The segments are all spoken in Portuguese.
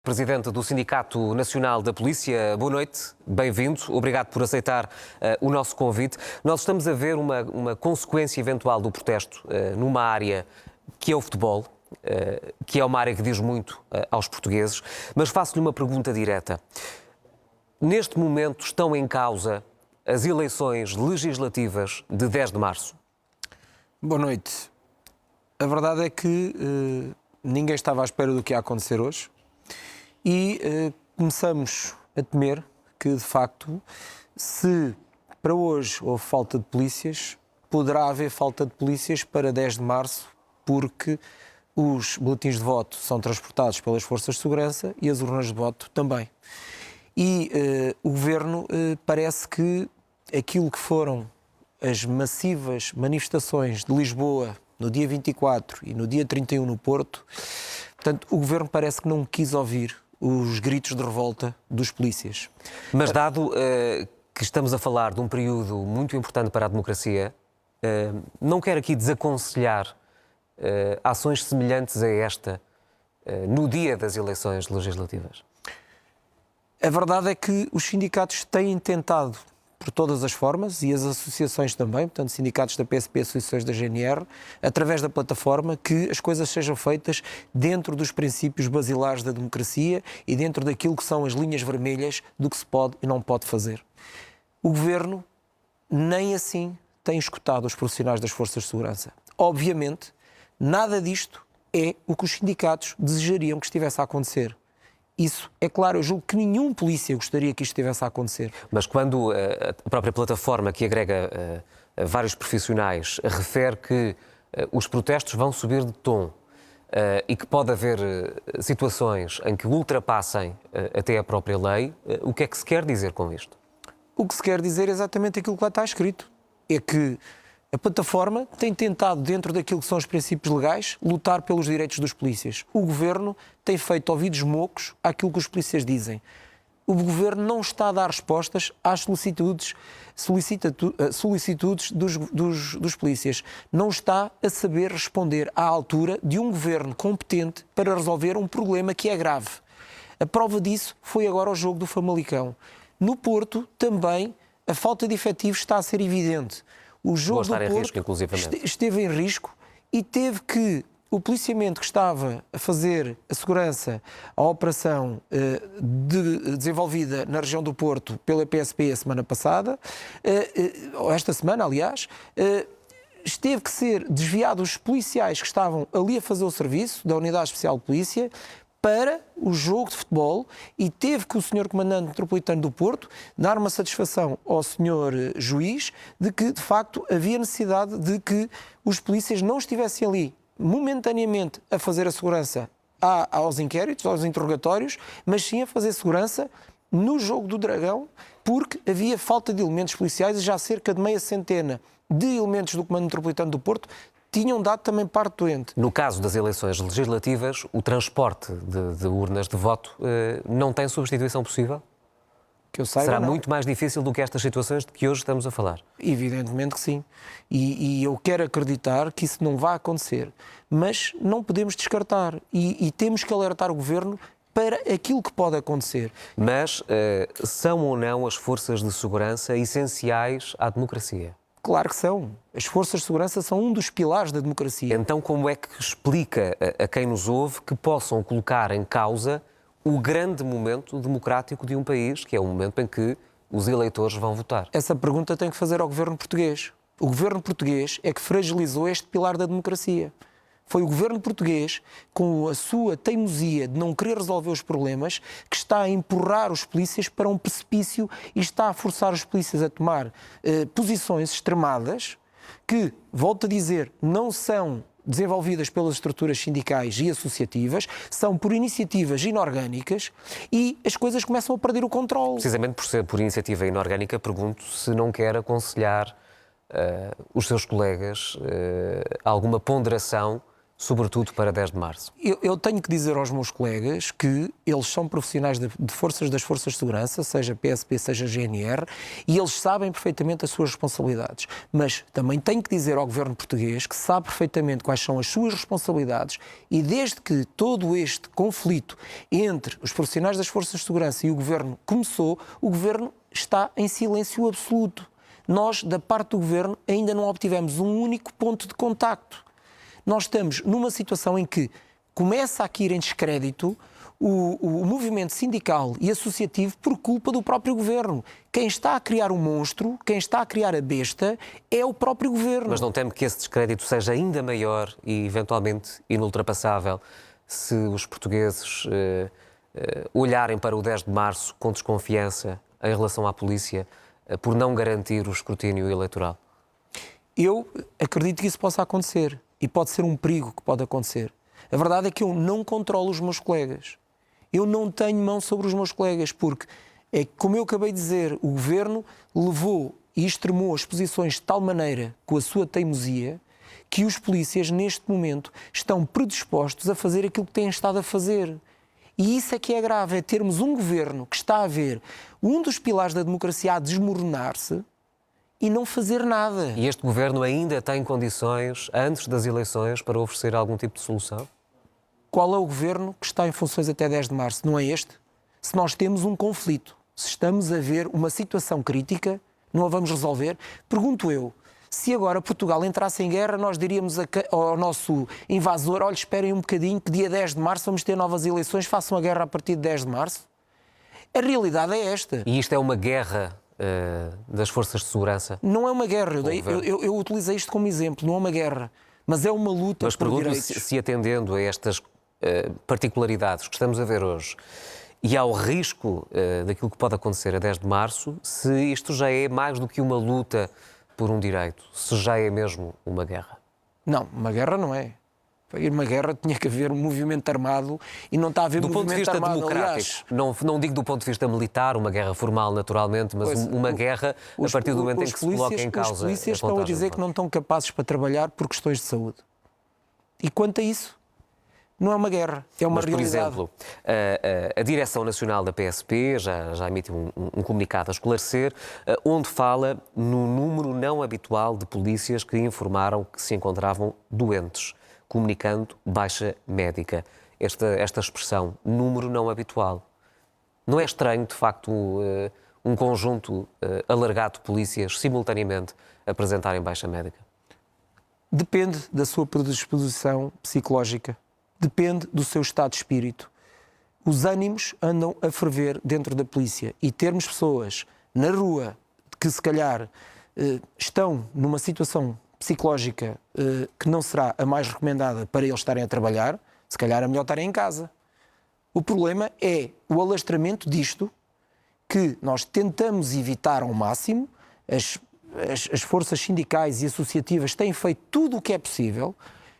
presidente do Sindicato Nacional da Polícia. Boa noite, bem-vindo. Obrigado por aceitar o nosso convite. Nós estamos a ver uma consequência eventual do protesto numa área que é o futebol, que é uma área que diz muito aos portugueses, mas faço-lhe uma pergunta direta. Neste momento estão em causa as eleições legislativas de 10 de março? Boa noite. A verdade é que ninguém estava à espera do que ia acontecer hoje e começamos a temer que, de facto, se para hoje houve falta de polícias, poderá haver falta de polícias para 10 de março, porque os boletins de voto são transportados pelas forças de segurança e as urnas de voto também. E o Governo parece que aquilo que foram as massivas manifestações de Lisboa no dia 24 e no dia 31 no Porto, portanto, o Governo parece que não quis ouvir os gritos de revolta dos polícias. Mas dado que estamos a falar de um período muito importante para a democracia, não quero aqui desaconselhar ações semelhantes a esta no dia das eleições legislativas? A verdade é que os sindicatos têm tentado, por todas as formas, e as associações também, portanto, sindicatos da PSP, associações da GNR, através da plataforma, que as coisas sejam feitas dentro dos princípios basilares da democracia e dentro daquilo que são as linhas vermelhas do que se pode e não pode fazer. O Governo nem assim tem escutado os profissionais das forças de segurança. Obviamente, nada disto é o que os sindicatos desejariam que estivesse a acontecer. Isso é claro, eu julgo que nenhum polícia gostaria que isto estivesse a acontecer. Mas quando a própria plataforma que agrega vários profissionais refere que os protestos vão subir de tom e que pode haver situações em que ultrapassem até a própria lei, o que é que se quer dizer com isto? O que se quer dizer é exatamente aquilo que lá está escrito. É que a plataforma tem tentado, dentro daquilo que são os princípios legais, lutar pelos direitos dos polícias. O Governo tem feito ouvidos mocos àquilo que os polícias dizem. O Governo não está a dar respostas às solicitudes dos polícias. Não está a saber responder à altura de um Governo competente para resolver um problema que é grave. A prova disso foi agora o jogo do Famalicão. No Porto, também, a falta de efetivos está a ser evidente. O jogo do Porto esteve em risco e teve que o policiamento que estava a fazer a segurança, a operação desenvolvida na região do Porto pela PSP a semana passada, ou esta semana, aliás, teve que ser desviado os policiais que estavam ali a fazer o serviço da Unidade Especial de Polícia para o jogo de futebol e teve que o Sr. Comandante Metropolitano do Porto dar uma satisfação ao Sr. Juiz de que, de facto, havia necessidade de que os polícias não estivessem ali momentaneamente a fazer a segurança aos inquéritos, aos interrogatórios, mas sim a fazer segurança no jogo do Dragão, porque havia falta de elementos policiais e já cerca de meia centena de elementos do Comando Metropolitano do Porto tinham dado também parte doente. No caso das eleições legislativas, o transporte de urnas de voto não tem substituição possível? Que eu saiba, será não. Muito mais difícil do que estas situações de que hoje estamos a falar? Evidentemente que sim. E eu quero acreditar que isso não vai acontecer. Mas não podemos descartar. E temos que alertar o Governo para aquilo que pode acontecer. Mas são ou não as forças de segurança essenciais à democracia? Claro que são. As forças de segurança são um dos pilares da democracia. Então como é que explica a quem nos ouve que possam colocar em causa o grande momento democrático de um país, que é o momento em que os eleitores vão votar? Essa pergunta tem que fazer ao Governo português. O Governo português é que fragilizou este pilar da democracia. Foi o Governo português, com a sua teimosia de não querer resolver os problemas, que está a empurrar os polícias para um precipício e está a forçar os polícias a tomar posições extremadas que, volto a dizer, não são desenvolvidas pelas estruturas sindicais e associativas, são por iniciativas inorgânicas e as coisas começam a perder o controle. Precisamente por ser por iniciativa inorgânica, pergunto se não quer aconselhar os seus colegas alguma ponderação sobretudo para 10 de março? Eu tenho que dizer aos meus colegas que eles são profissionais de forças das forças de segurança, seja PSP, seja GNR, e eles sabem perfeitamente as suas responsabilidades. Mas também tenho que dizer ao governo português que sabe perfeitamente quais são as suas responsabilidades e desde que todo este conflito entre os profissionais das forças de segurança e o governo começou, o governo está em silêncio absoluto. Nós, da parte do governo, ainda não obtivemos um único ponto de contacto. Nós estamos numa situação em que começa a cair em descrédito o movimento sindical e associativo por culpa do próprio governo. Quem está a criar o monstro, quem está a criar a besta, é o próprio governo. Mas não teme que esse descrédito seja ainda maior e eventualmente inultrapassável se os portugueses olharem para o 10 de março com desconfiança em relação à polícia por não garantir o escrutínio eleitoral? Eu acredito que isso possa acontecer. E pode ser um perigo que pode acontecer. A verdade é que eu não controlo os meus colegas. Eu não tenho mão sobre os meus colegas, porque, como eu acabei de dizer, o governo levou e extremou as posições de tal maneira, com a sua teimosia, que os polícias, neste momento, estão predispostos a fazer aquilo que têm estado a fazer. E isso é que é grave, é termos um governo que está a ver um dos pilares da democracia a desmoronar-se e não fazer nada. E este governo ainda tem condições, antes das eleições, para oferecer algum tipo de solução? Qual é o governo que está em funções até 10 de março? Não é este? Se nós temos um conflito, se estamos a ver uma situação crítica, não a vamos resolver? Pergunto eu, se agora Portugal entrasse em guerra, nós diríamos ao nosso invasor, olha, esperem um bocadinho que dia 10 de março vamos ter novas eleições, façam a guerra a partir de 10 de março? A realidade é esta. E isto é uma guerra das forças de segurança? Não é uma guerra, eu utilizei isto como exemplo, não é uma guerra, mas é uma luta por direitos. Se atendendo a estas particularidades que estamos a ver hoje e ao risco daquilo que pode acontecer a 10 de março, se isto já é mais do que uma luta por um direito, se já é mesmo uma guerra? Não, uma guerra não é. Para ir uma guerra tinha que haver um movimento armado e não está a haver do movimento ponto de vista armado. democrático, Aliás, não digo do ponto de vista militar, uma guerra formal naturalmente, mas uma guerra a partir do momento em que se coloca em causa. Os polícias estão a dizer que não estão capazes para trabalhar por questões de saúde. E quanto a isso, não é uma guerra, é uma realidade. Por exemplo, a Direção Nacional da PSP já emitiu um comunicado a esclarecer, onde fala no número não habitual de polícias que informaram que se encontravam doentes, comunicando baixa médica. Esta expressão, número não habitual. Não é estranho, de facto, um conjunto alargado de polícias simultaneamente apresentarem baixa médica? Depende da sua predisposição psicológica. Depende do seu estado de espírito. Os ânimos andam a ferver dentro da polícia e termos pessoas na rua que se calhar estão numa situação psicológica que não será a mais recomendada para eles estarem a trabalhar, se calhar é melhor estarem em casa. O problema é o alastramento disto que nós tentamos evitar ao máximo. As forças sindicais e associativas têm feito tudo o que é possível.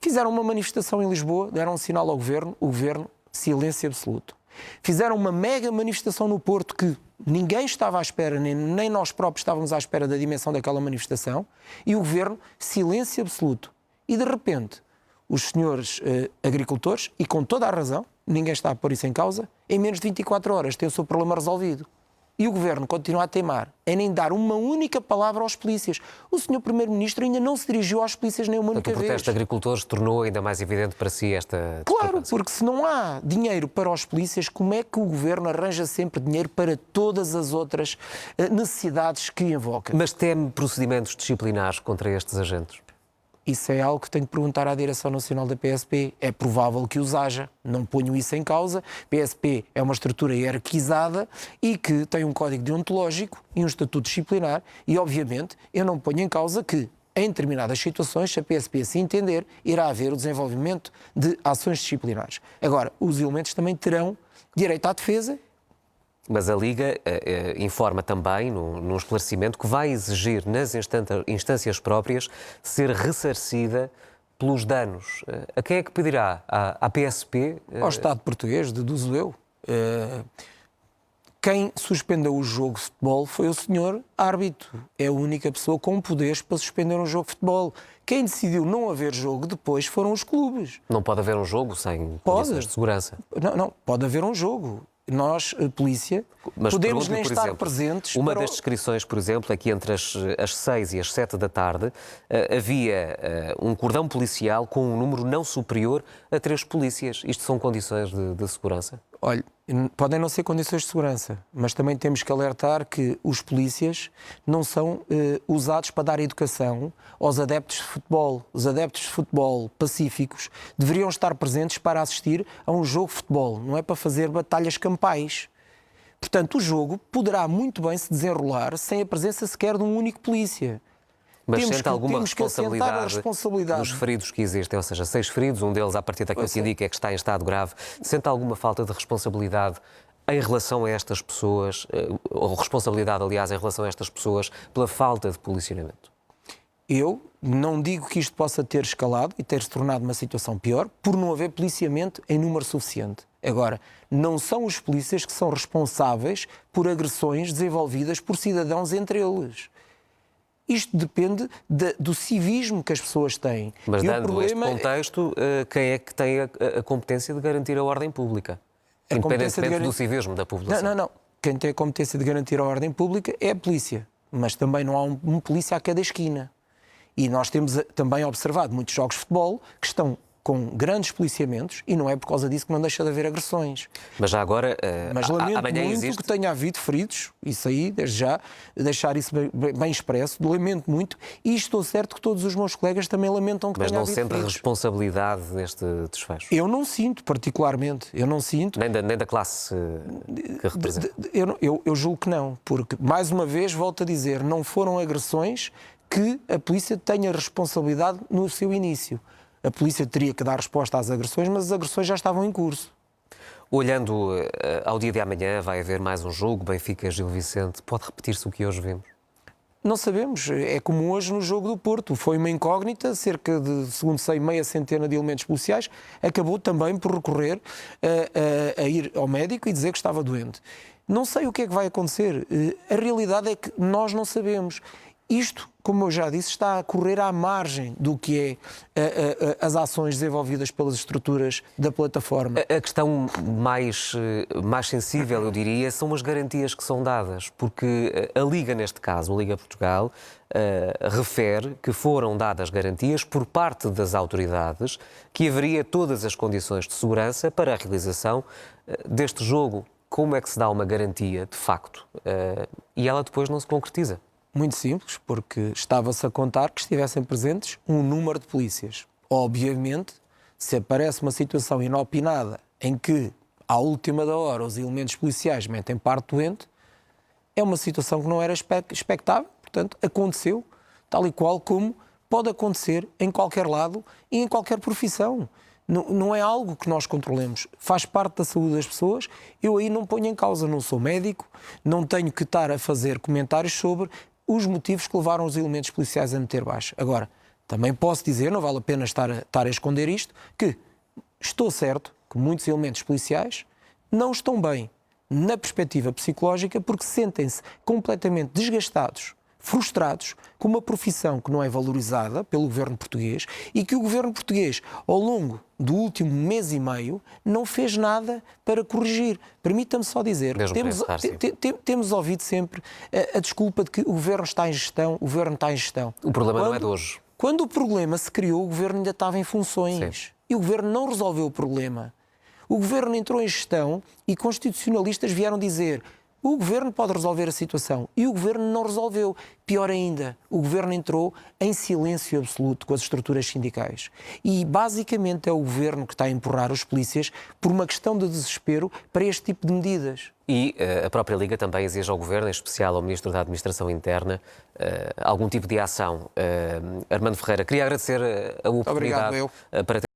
Fizeram uma manifestação em Lisboa, deram um sinal ao governo, o governo, silêncio absoluto. Fizeram uma mega manifestação no Porto que ninguém estava à espera, nem nós próprios estávamos à espera da dimensão daquela manifestação, e o governo, silêncio absoluto. E de repente, os senhores agricultores, e com toda a razão, ninguém está a pôr isso em causa, em menos de 24 horas têm o seu problema resolvido. E o governo continua a teimar em nem dar uma única palavra aos polícias. O senhor Primeiro-Ministro ainda não se dirigiu às polícias nem uma única vez. O protesto de agricultores tornou ainda mais evidente para si esta Claro, porque se não há dinheiro para os polícias, como é que o governo arranja sempre dinheiro para todas as outras necessidades que invoca? Mas teme procedimentos disciplinares contra estes agentes? Isso é algo que tenho que perguntar à Direção Nacional da PSP. É provável que os haja, não ponho isso em causa. PSP é uma estrutura hierarquizada e que tem um código deontológico e um estatuto disciplinar e, obviamente, eu não ponho em causa que, em determinadas situações, se a PSP assim entender, irá haver o desenvolvimento de ações disciplinares. Agora, os elementos também terão direito à defesa. Mas a Liga informa também, num esclarecimento, que vai exigir nas instâncias próprias ser ressarcida pelos danos. A quem é que pedirá? À PSP? Ao Estado português, deduzo eu. Quem suspendeu o jogo de futebol foi o senhor árbitro. É a única pessoa com poderes para suspender um jogo de futebol. Quem decidiu não haver jogo depois foram os clubes. Não pode haver um jogo sem condições de segurança. Não, pode haver um jogo. Nós, a polícia, Mas podemos nem por estar exemplo, presentes. Uma das descrições, por exemplo, é que entre as 6 e as 7 da tarde havia um cordão policial com um número não superior a 3 polícias. Isto são condições de segurança? Olha, podem não ser condições de segurança, mas também temos que alertar que os polícias não são usados para dar educação aos adeptos de futebol. Os adeptos de futebol pacíficos deveriam estar presentes para assistir a um jogo de futebol, não é para fazer batalhas campais. Portanto, o jogo poderá muito bem se desenrolar sem a presença sequer de um único polícia. Mas sente alguma responsabilidade dos feridos que existem, ou seja, 6 feridos, um deles, à partir daquilo que indica, é que está em estado grave. Sente alguma falta de responsabilidade em relação a estas pessoas, ou responsabilidade, aliás, em relação a estas pessoas, pela falta de policionamento? Eu não digo que isto possa ter escalado e ter se tornado uma situação pior por não haver policiamento em número suficiente. Agora, não são os polícias que são responsáveis por agressões desenvolvidas por cidadãos entre eles. Isto depende do civismo que as pessoas têm. Mas dando este contexto, quem é que tem a competência de garantir a ordem pública? Independentemente do civismo da população. Não. Quem tem a competência de garantir a ordem pública é a polícia. Mas também não há um polícia a cada esquina. E nós temos também observado muitos jogos de futebol que estão com grandes policiamentos e não é por causa disso que não deixa de haver agressões. Mas já agora, mas lamento amanhã muito existe... que tenha havido feridos, isso aí, desde já, deixar isso bem expresso, lamento muito, e estou certo que todos os meus colegas também lamentam que tenha havido feridos. Mas não sente responsabilidade neste desfecho? Eu não sinto, particularmente, eu não sinto. Nem da classe que representa? Eu julgo que não, porque, mais uma vez, volto a dizer, não foram agressões que a polícia tenha responsabilidade no seu início. A polícia teria que dar resposta às agressões, mas as agressões já estavam em curso. Olhando ao dia de amanhã, vai haver mais um jogo, Benfica-Gil Vicente. Pode repetir-se o que hoje vimos? Não sabemos. É como hoje no jogo do Porto. Foi uma incógnita, cerca de, segundo sei, meia centena de elementos policiais. Acabou também por recorrer a ir ao médico e dizer que estava doente. Não sei o que é que vai acontecer. A realidade é que nós não sabemos. Isto, como eu já disse, está a correr à margem do que é as ações desenvolvidas pelas estruturas da plataforma. A questão mais sensível, eu diria, são as garantias que são dadas, porque a Liga, neste caso, a Liga Portugal, refere que foram dadas garantias por parte das autoridades que haveria todas as condições de segurança para a realização deste jogo. Como é que se dá uma garantia, de facto, e ela depois não se concretiza? Muito simples, porque estava-se a contar que estivessem presentes um número de polícias. Obviamente, se aparece uma situação inopinada em que, à última da hora, os elementos policiais metem parte doente, é uma situação que não era expectável, portanto, aconteceu, tal e qual como pode acontecer em qualquer lado e em qualquer profissão. Não é algo que nós controlemos, faz parte da saúde das pessoas. Eu aí não ponho em causa, não sou médico, não tenho que estar a fazer comentários sobre os motivos que levaram os elementos policiais a meter baixa. Agora, também posso dizer, não vale a pena estar a esconder isto, que estou certo que muitos elementos policiais não estão bem na perspectiva psicológica porque sentem-se completamente desgastados, frustrados com uma profissão que não é valorizada pelo governo português e que o governo português, ao longo do último mês e meio, não fez nada para corrigir. Permita-me só dizer, temos ouvido sempre a desculpa de que o governo está em gestão, o governo está em gestão. O problema não é de hoje. Quando o problema se criou, o governo ainda estava em funções. Sim. E o governo não resolveu o problema. O governo entrou em gestão e constitucionalistas vieram dizer: o governo pode resolver a situação. E o governo não resolveu. Pior ainda, o governo entrou em silêncio absoluto com as estruturas sindicais. E, basicamente, é o governo que está a empurrar os polícias por uma questão de desespero para este tipo de medidas. E a própria Liga também exige ao governo, em especial ao Ministro da Administração Interna, algum tipo de ação. Armando Ferreira, queria agradecer a oportunidade para ter